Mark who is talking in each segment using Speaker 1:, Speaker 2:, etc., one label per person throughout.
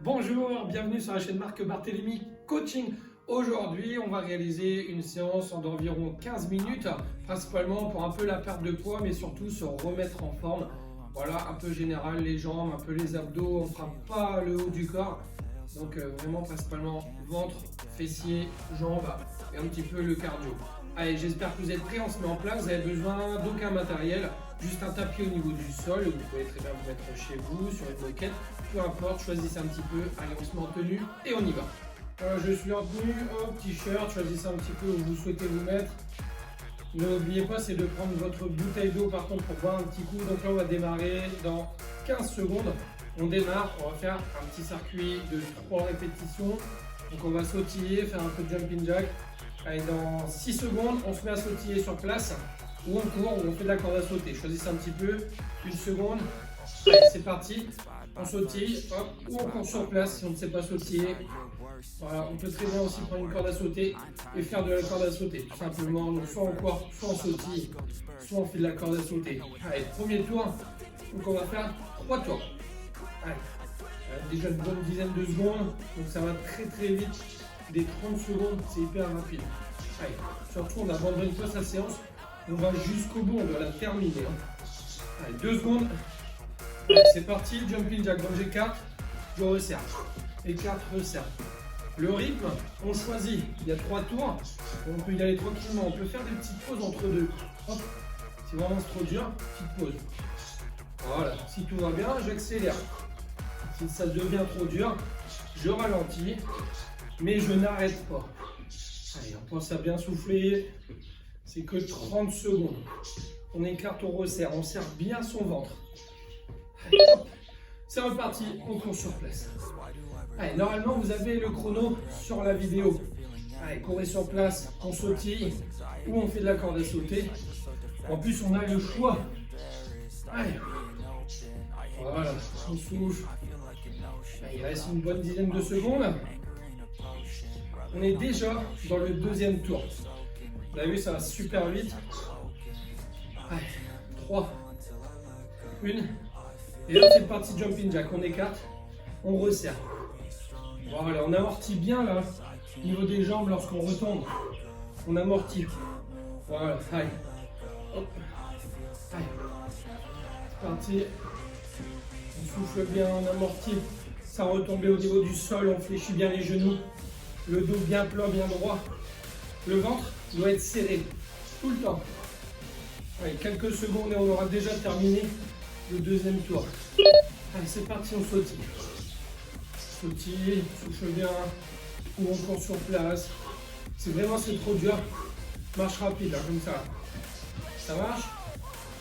Speaker 1: Bonjour, bienvenue sur la chaîne Marc Barthélémy Coaching. Aujourd'hui, on va réaliser une séance d'environ 15 minutes, principalement pour un peu la perte de poids, mais surtout se remettre en forme. Voilà, un peu général, les jambes, un peu les abdos, on ne fera pas le haut du corps. Donc vraiment principalement ventre, fessiers, jambes et un petit peu le cardio. Allez, j'espère que vous êtes prêts, on se met en place, vous n'avez besoin d'aucun matériel, juste un tapis au niveau du sol, vous pouvez très bien vous mettre chez vous, sur une moquette, peu importe, choisissez un petit peu, allez on se met en tenue et on y va. Je suis en tenue, hop, t-shirt, choisissez un petit peu où vous souhaitez vous mettre. N'oubliez pas, c'est de prendre votre bouteille d'eau par contre pour boire un petit coup. Donc là on va démarrer dans 15 secondes. On démarre, on va faire un petit circuit de 3 répétitions. Donc on va sautiller, faire un peu de jumping jack. Allez, dans 6 secondes, on se met à sautiller sur place, ou on court, ou on fait de la corde à sauter. Choisissez un petit peu, une seconde. Allez, c'est parti. On sautille, hop, ou on court sur place si on ne sait pas sautiller. Voilà, on peut très bien aussi prendre une corde à sauter et faire de la corde à sauter, tout simplement. Donc soit on court, soit on sautille, soit on fait de la corde à sauter. Allez, premier tour. Donc on va faire 3 tours. Allez, déjà une bonne dizaine de secondes, donc ça va très très vite. Des 30 secondes, c'est hyper rapide. Allez, surtout on n'abandonne pas sa séance, on va jusqu'au bout, on doit la terminer. Allez, 2 secondes. Allez, c'est parti, jumping jack. Donc j'écarte, je resserre. Écarte, resserre. Le rythme, on choisit. Il y a 3 tours, on peut y aller tranquillement. On peut faire des petites pauses entre deux. Hop. Si vraiment c'est trop dur, petite pause. Voilà, si tout va bien, j'accélère. Si ça devient trop dur, je ralentis, mais je n'arrête pas. Allez, on pense à bien souffler. C'est que 30 secondes. On écarte, on resserre, on serre bien son ventre. Allez, hop. C'est reparti, on court sur place. Allez, normalement, vous avez le chrono sur la vidéo. Allez, courez sur place, on sautille ou on fait de la corde à sauter. En plus, on a le choix. Allez. Voilà, on souffle. Allez, il reste une bonne dizaine de secondes. On est déjà dans le deuxième tour. Vous avez vu, ça va super vite. Allez, 3, 1. Et là, c'est parti, jumping jack. On écarte, on resserre. Voilà, on amortit bien là, au niveau des jambes lorsqu'on retombe. On amortit. Voilà, allez. Hop. Allez. C'est parti. On souffle bien, on amortit. Ça retombe au niveau du sol, on fléchit bien les genoux. Le dos bien plat, bien droit. Le ventre doit être serré tout le temps. Allez, quelques secondes et on aura déjà terminé le deuxième tour. Allez, c'est parti, on sautille. Sautille, souffle bien, ou on court sur place. C'est trop dur. Marche rapide, là, comme ça. Ça marche?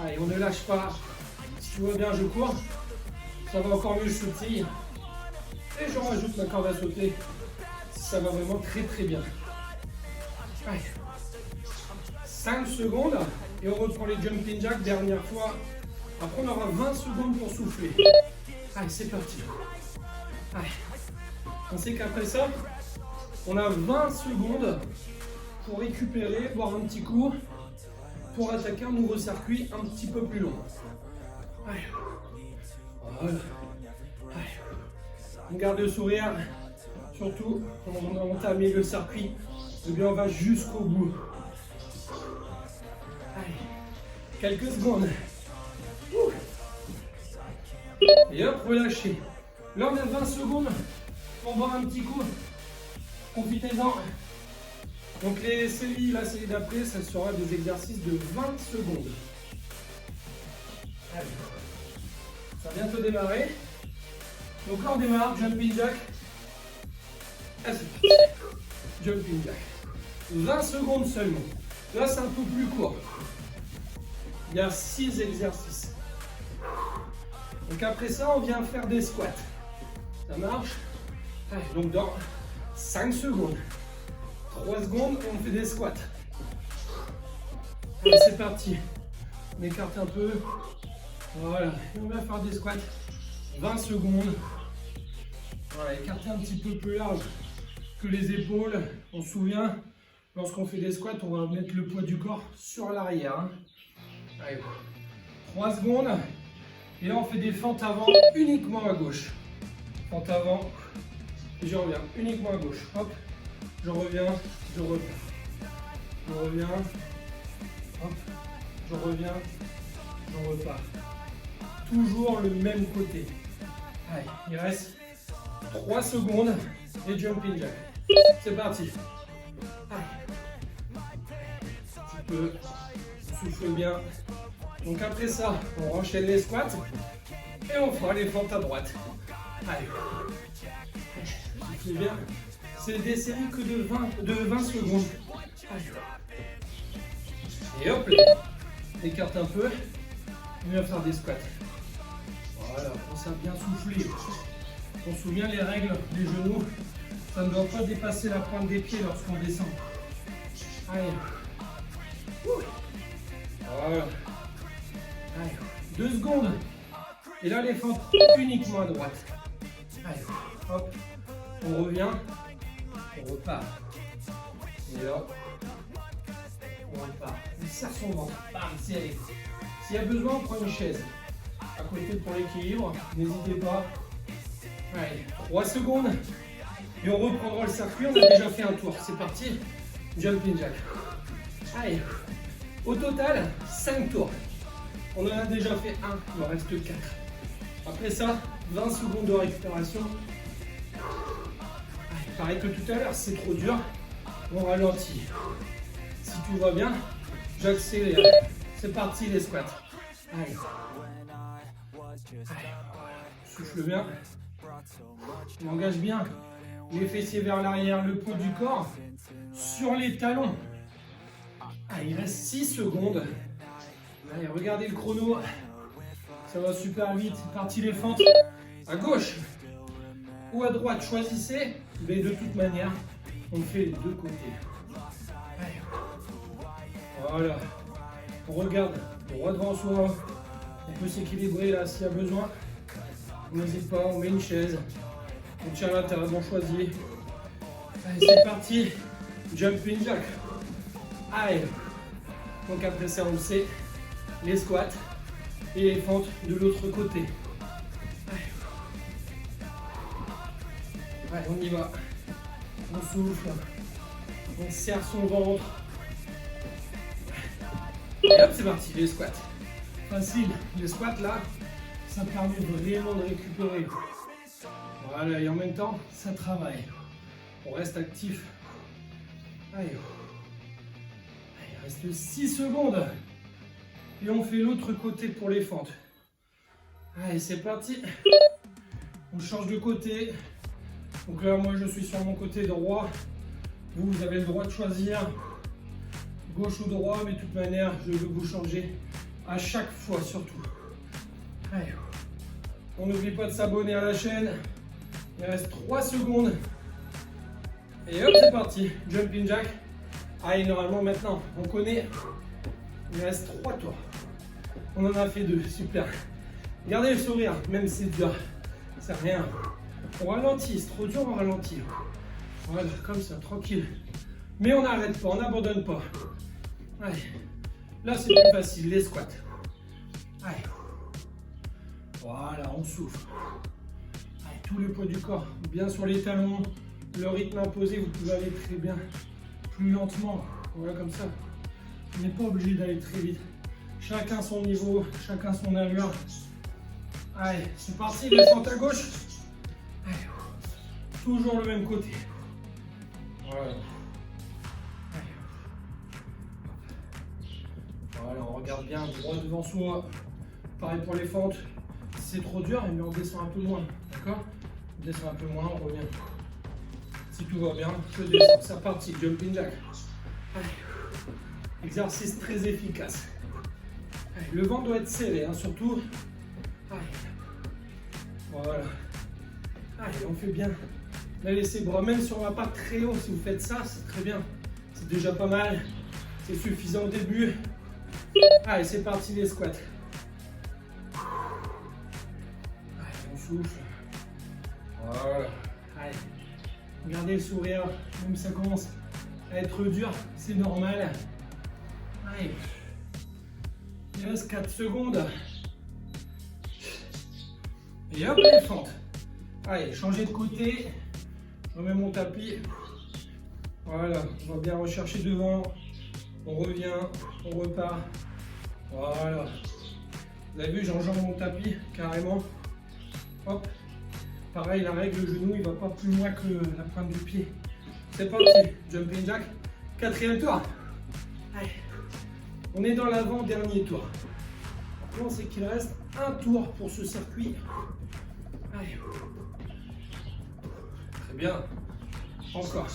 Speaker 1: Allez, on ne lâche pas. Si tu vois bien, je cours. Ça va encore mieux, je sautille. Et je rajoute ma corde à sauter. Ça va vraiment très très bien. Allez. 5 secondes et on reprend les jumping jacks, dernière fois. Après on aura 20 secondes pour souffler. Allez, c'est parti. Allez. On sait qu'après ça, on a 20 secondes pour récupérer, boire un petit coup, pour attaquer un nouveau circuit un petit peu plus long. Allez. Voilà. Allez. On garde le sourire. Surtout, on a entamé le circuit, et bien on va jusqu'au bout. Allez, quelques secondes. Et hop, relâchez. Là on a 20 secondes pour boire un petit coup. Profitez-en. Donc la série d'après, ça sera des exercices de 20 secondes. Allez. Ça va bientôt démarrer. Donc là on démarre, jumping jack. Jumping jack. 20 secondes seulement. Là, c'est un peu plus court. Il y a 6 exercices. Donc après ça, on vient faire des squats. Ça marche? Allez, donc dans 5 secondes. 3 secondes, on fait des squats. Allez, c'est parti. On écarte un peu. Voilà. Et on va faire des squats. 20 secondes. Voilà, écarter un petit peu plus large que les épaules. On se souvient, lorsqu'on fait des squats, on va mettre le poids du corps sur l'arrière. Allez, 3 secondes. Et là, on fait des fentes avant uniquement à gauche. Fente avant. Et je reviens uniquement à gauche. Hop. Je reviens, je repars. Je reviens. Hop. Je reviens, je repars. Toujours le même côté. Allez, il reste 3 secondes et jumping jack. C'est parti. Allez. Tu peux souffler bien. Donc après ça, on enchaîne les squats et on fera les fentes à droite. Allez. Soufflez bien. C'est des séries que de 20 secondes. Allez. Et hop, écarte un peu. On va faire des squats. Voilà, on s'est bien soufflé. On se souvient les règles des genoux. Ça ne doit pas dépasser la pointe des pieds lorsqu'on descend. Allez. Voilà. Allez. 2 secondes. Et là, les fentes uniquement à droite. Allez. Hop. On revient. On repart. Et là. On repart. On serre son ventre. Bam, serré. S'il y a besoin, on prend une chaise. À côté pour l'équilibre. N'hésitez pas. Allez. 3 secondes. Et on reprendra le circuit. On a déjà fait un tour. C'est parti. Jumping jack. Allez. Au total, 5 tours. On en a déjà fait un. Il en reste 4. Après ça, 20 secondes de récupération. Allez, pareil que tout à l'heure, c'est trop dur. On ralentit. Si tout va bien, j'accélère. C'est parti les squats. Allez. Allez. Souffle bien. On engage bien les fessiers vers l'arrière, le poids du corps sur les talons. Allez, il reste 6 secondes. Allez, regardez le chrono. Ça va super vite. C'est parti les fentes. À gauche ou à droite, choisissez. Mais de toute manière, on fait les deux côtés. Allez. Voilà. On regarde droit devant soi. On peut s'équilibrer là s'il y a besoin. On n'hésite pas, on met une chaise. On tient la table, on choisit. Allez, c'est parti. Jumping jack. Allez. Donc après ça, on le sait, les squats et les fentes de l'autre côté. Allez. Allez, on y va. On souffle. On serre son ventre. Et hop, c'est parti, les squats. Facile. Les squats là, ça permet vraiment de récupérer. Voilà, et en même temps, ça travaille. On reste actif. Allez. Il reste 6 secondes. Et on fait l'autre côté pour les fentes. Allez, c'est parti. On change de côté. Donc là, moi, je suis sur mon côté droit. Vous avez le droit de choisir gauche ou droit, mais de toute manière, je veux vous changer à chaque fois, surtout. Allez. On n'oublie pas de s'abonner à la chaîne. Il reste 3 secondes. Et hop, c'est parti. Jumping jack. Allez, normalement, maintenant, on connaît. Il reste 3 tours. On en a fait 2. Super. Gardez le sourire, même si c'est dur. C'est rien. On ralentit. C'est trop dur, on ralentit. Voilà, comme ça, tranquille. Mais on n'arrête pas, on n'abandonne pas. Allez. Là, c'est plus facile, les squats. Allez. Voilà, on souffle. Allez, tout le poids du corps, bien sur les talons. Le rythme imposé, vous pouvez aller très bien, plus lentement. Voilà, comme ça. On n'est pas obligé d'aller très vite. Chacun son niveau, chacun son allure. Allez, c'est parti, les fentes à gauche. Allez. Toujours le même côté. Voilà. Voilà, on regarde bien droit devant soi. Pareil pour les fentes. Si c'est trop dur, mais on descend un peu moins. D'accord? On descend un peu moins, on revient. Si tout va bien, je descends. C'est parti, jumping jack. Allez. Exercice très efficace. Allez, le vent doit être serré, hein, surtout. Allez. Voilà. Allez, on fait bien. Là, laissez bras, même si on va pas très haut, si vous faites ça, c'est très bien. C'est déjà pas mal. C'est suffisant au début. Allez, c'est parti les squats. Allez, on souffle. Voilà. Allez. Gardez le sourire, même si ça commence à être dur, c'est normal. Allez. Il reste 4 secondes. Et hop, les fentes. Allez, changer de côté. Je remets mon tapis. Voilà, on va bien rechercher devant. On revient, on repart. Voilà. Vous avez vu, j'enjambe mon tapis carrément. Hop. Pareil, la règle, le genou, il va pas plus loin que la pointe du pied. C'est parti. Jumping jack. 4e tour. Allez. On est dans l'avant-dernier tour. Maintenant, c'est qu'il reste un tour pour ce circuit. Allez. Très bien. Encore.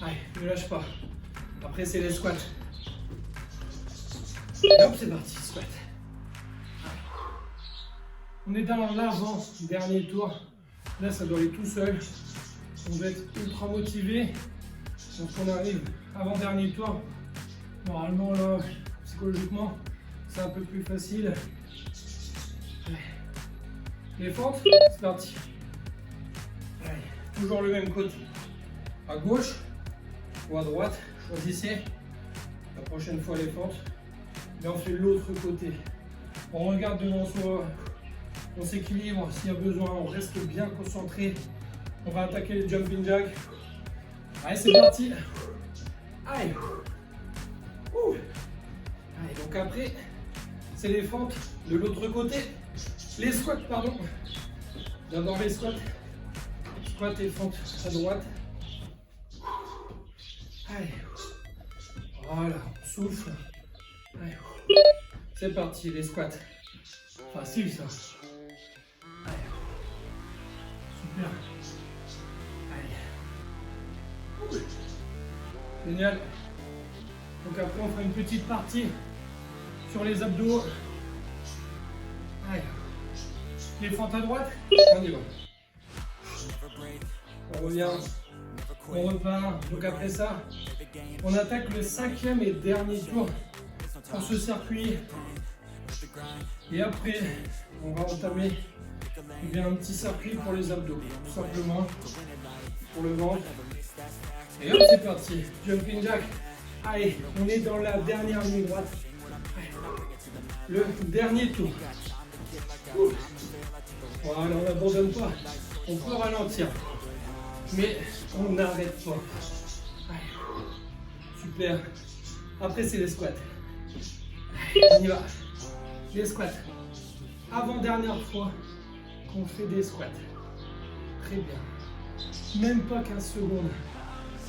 Speaker 1: Allez, ne lâche pas. Après, c'est les squats. Et hop, c'est parti, squat. Allez. On est dans l'avant-dernier tour. Là, ça doit aller tout seul. On doit être ultra motivé. Donc, on arrive avant-dernier tour. Normalement, là, psychologiquement, c'est un peu plus facile. Allez. Les fentes, c'est parti. Allez. Toujours le même côté. À gauche ou à droite, choisissez. La prochaine fois, les fentes. Et on fait l'autre côté. On regarde devant soi. On s'équilibre s'il y a besoin. On reste bien concentré. On va attaquer le jumping jack. Allez, c'est parti. Allez. Ouh. Allez, donc après, c'est les fentes de l'autre côté. Les squats, pardon. D'abord les squats. Squat et fente à droite. Allez. Voilà, on souffle. Allez. C'est parti, les squats. Facile ça. Allez. Super. Allez. Génial. Donc après on fera une petite partie sur les abdos. Allez. Les fentes à droite. On y va. On revient. On repart. Donc après ça, on attaque le 5e et dernier tour pour ce circuit. Et après, on va entamer un petit circuit pour les abdos, tout simplement, pour le ventre. Et hop, c'est parti, jumping jack. Allez, on est dans la dernière ligne droite. Allez. Le dernier tour. Ouh. Voilà, on n'abandonne pas. On peut ralentir, mais on n'arrête pas. Allez. Super. Après, c'est les squats. Allez, on y va. Les squats. Avant-dernière fois qu'on fait des squats. Très bien. Même pas 15 secondes.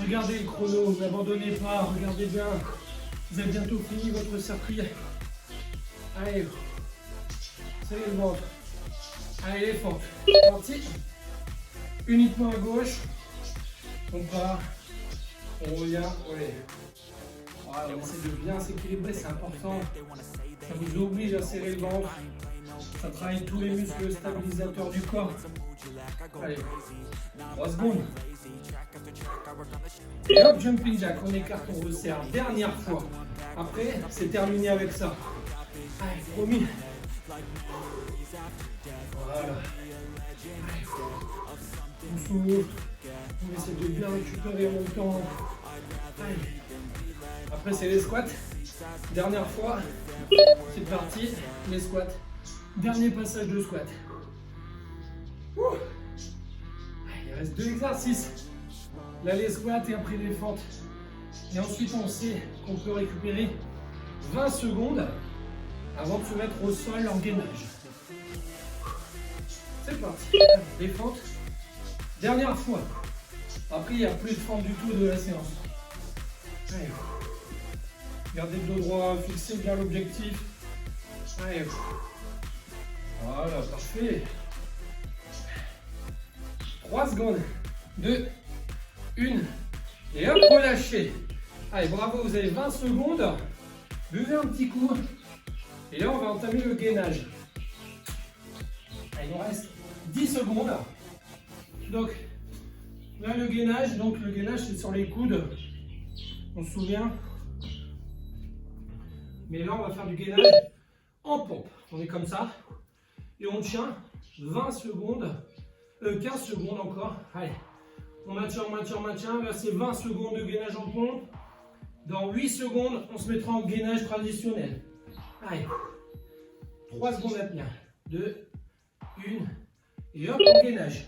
Speaker 1: Regardez le chrono, n'abandonnez pas, regardez bien. Vous avez bientôt fini votre circuit. Allez. Serrez le ventre. Allez, les fentes. C'est parti. Uniquement à gauche. On part. On revient. Allez. Voilà, on essaie de bien s'équilibrer, c'est important. Ça vous oblige à serrer le ventre. Ça travaille tous les muscles stabilisateurs du corps. Allez, 3 secondes. Et hop, jumping jack, on écarte, on resserre. Dernière fois. Après, c'est terminé avec ça. Allez, promis. Voilà. Allez. On s'ouvre. On essaie de bien récupérer en même temps. Allez. Après, c'est les squats. Dernière fois. C'est parti. Les squats. Dernier passage de squat. Ouh. Il reste 2 exercices. Là, les squats et après les fentes. Et ensuite, on sait qu'on peut récupérer 20 secondes avant de se mettre au sol en gainage. C'est parti. Les fentes. Dernière fois. Après, il n'y a plus de fente du tout de la séance. Allez. Gardez le dos droit, fixez bien l'objectif. Allez. Voilà, parfait. 3 secondes. 2, 1. Et hop, relâchez. Allez, bravo, vous avez 20 secondes. Buvez un petit coup. Et là, on va entamer le gainage. Allez, il nous reste 10 secondes. Donc, là, le gainage, c'est sur les coudes. On se souvient. Mais là, on va faire du gainage en pompe. On est comme ça. Et on tient 20 secondes. 15 secondes encore. Allez. On maintient. Là, c'est 20 secondes de gainage en pompe. Dans 8 secondes, on se mettra en gainage traditionnel. Allez. 3 secondes à tenir. 2, 1. Et hop, on gainage.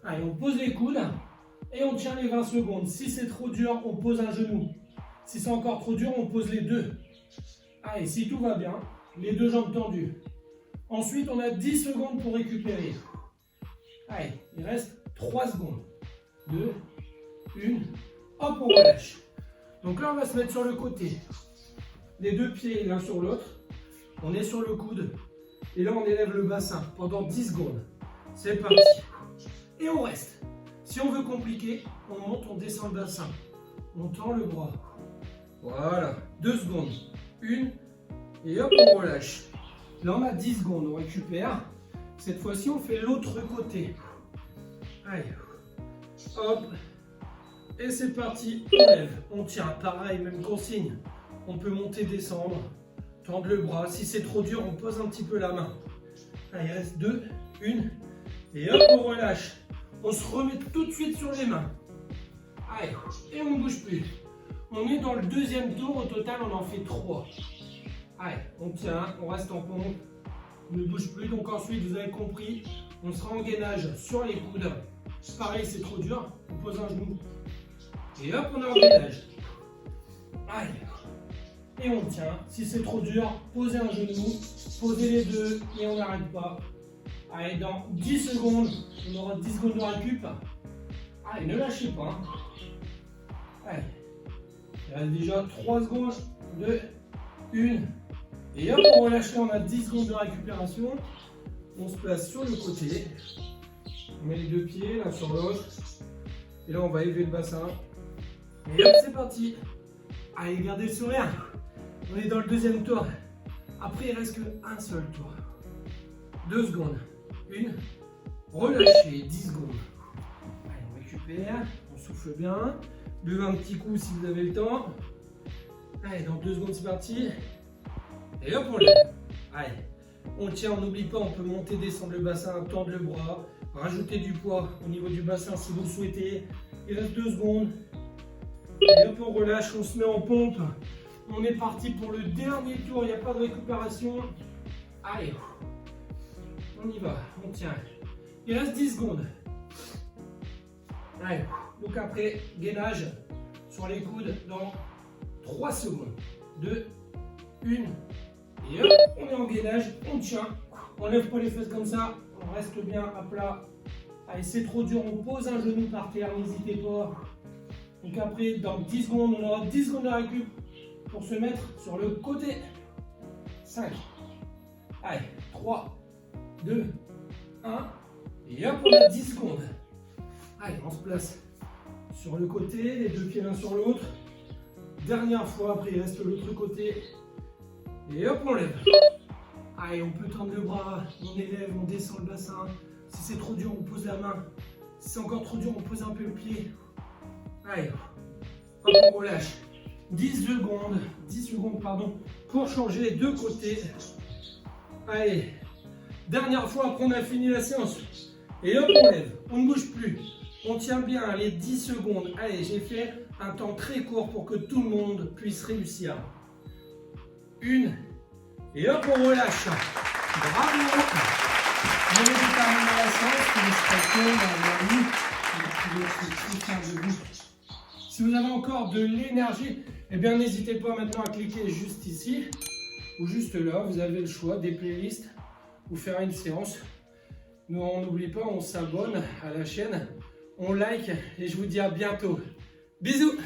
Speaker 1: Allez, on pose les coudes et on tient les 20 secondes. Si c'est trop dur, on pose un genou. Si c'est encore trop dur, on pose les deux. Allez, si tout va bien, les deux jambes tendues. Ensuite, on a 10 secondes pour récupérer. Allez, il reste 3 secondes. 2, 1, hop, on relâche. Donc là, on va se mettre sur le côté. Les deux pieds l'un sur l'autre. On est sur le coude. Et là, on élève le bassin pendant 10 secondes. C'est parti. Et on reste. Si on veut compliquer, on monte, on descend le bassin. On tend le bras. Voilà. 2 secondes. 1. Et hop, on relâche. Là, on a 10 secondes. On récupère. Cette fois-ci, on fait l'autre côté. Allez. Hop. Et c'est parti. On lève. On tient. Pareil, même consigne. On peut monter, descendre. Tendre le bras. Si c'est trop dur, on pose un petit peu la main. Allez, il reste 2. 1. Et hop, on relâche. On se remet tout de suite sur les mains. Allez, et on ne bouge plus. On est dans le deuxième tour. Au total, on en fait 3. Allez, on tient, on reste en pompe. On ne bouge plus. Donc ensuite, vous avez compris, on sera en gainage sur les coudes. Pareil, c'est trop dur. On pose un genou. Et hop, on est en gainage. Allez. Et on tient. Si c'est trop dur, posez un genou. Posez les deux et on n'arrête pas. Allez, dans 10 secondes, on aura 10 secondes de récup. Allez, ne lâchez pas. Allez. Il reste déjà 3 secondes. 2, 1. Et hop, on relâche là, on a 10 secondes de récupération. On se place sur le côté. On met les deux pieds l'un sur l'autre. Et là, on va élever le bassin. Et hop, c'est parti. Allez, gardez le sourire. On est dans le deuxième tour. Après, il ne reste qu'un seul tour. 2 secondes. 1. Relâchez. 10 secondes. Allez, on récupère. On souffle bien. Buvez un petit coup si vous avez le temps. Allez, dans 2 secondes, c'est parti. Et hop, on lève. Allez, on tient, on n'oublie pas, on peut monter, descendre le bassin, tendre le bras, rajouter du poids au niveau du bassin si vous le souhaitez. Il reste 2 secondes. Et hop, on relâche, on se met en pompe. On est parti pour le dernier tour, il n'y a pas de récupération. Allez, on y va, on tient. Il reste 10 secondes. Allez, donc après, gainage sur les coudes dans 3 secondes. 2, 1. Et hop, on est en gainage, on tient. On lève pas les fesses comme ça, on reste bien à plat. Allez, c'est trop dur, on pose un genou par terre, n'hésitez pas. Donc après, dans 10 secondes, on aura 10 secondes de récup pour se mettre sur le côté. 5. Allez, 3, 2, 1. Et hop, on a 10 secondes. Allez, on se place sur le côté, les deux pieds l'un sur l'autre. Dernière fois, après il reste l'autre côté. Et hop, on lève. Allez, on peut tendre le bras, on élève, on descend le bassin. Si c'est trop dur, on pose la main. Si c'est encore trop dur, on pose un peu le pied. Allez, hop, on relâche. 10 secondes pour changer les deux côtés. Allez, dernière fois, après on a fini la séance. Et hop, on lève, on ne bouge plus. On tient bien les 10 secondes. Allez, j'ai fait un temps très court pour que tout le monde puisse réussir. 1. Et hop, on relâche. Bravo. On vient de terminer la séance. Félicitations d'avoir mis. Si vous avez encore de l'énergie, eh bien n'hésitez pas maintenant à cliquer juste ici ou juste là. Vous avez le choix des playlists ou faire une séance. Nous, on n'oublie pas, on s'abonne à la chaîne, on like et je vous dis à bientôt. Bisous.